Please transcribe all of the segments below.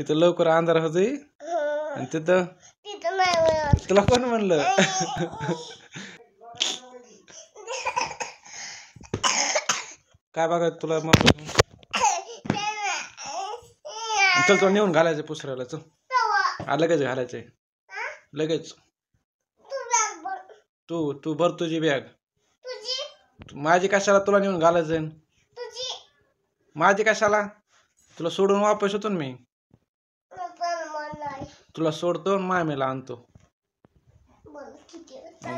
इथं लवकर अंधार होतोय आणि तिथं तुला कोण म्हणलं? काय बघा तुला चल तुला नेऊन घालायचं पुसरायला. चल लगेच घालायचंय लगेच. तू भर तुझी बॅग. माझी कशाला तुला नेऊन घालायचंय? माझी कशाला? तुला सोडून वापस होतो मी. तुला सोडतो मामीला आणतो.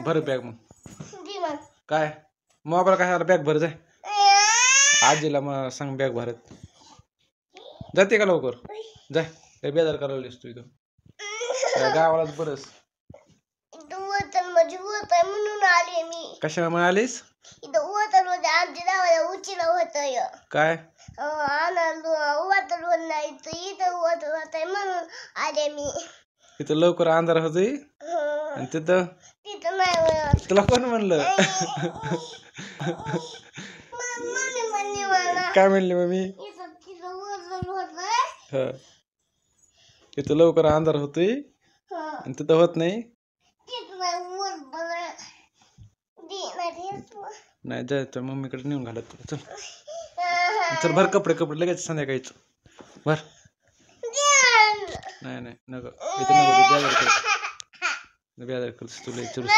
भर बॅग. मग काय मोबाईल कशाला बॅग भर जाय. आजीला मग सांग बॅग भरत जाते का लवकर जाय. काय बेजार करायला तू इथं गावालाच बरस. म्हणून आले मी. कशाला म्हणालीस? काय म्हणून आले मी. इथं लवकर अंधार होतोय आणि तिथं तुला कोण म्हणलं? काय म्हणली मम्मी? इथं लवकर अंधार होतोय आणि तिथं होत नाही. नाही जायचं मम्मीकडे नेऊन घालत तुला. चल चल भर कपडे लगेच संध्याकाळीच भर. नाही नको इथे नको बेजार कर तुला.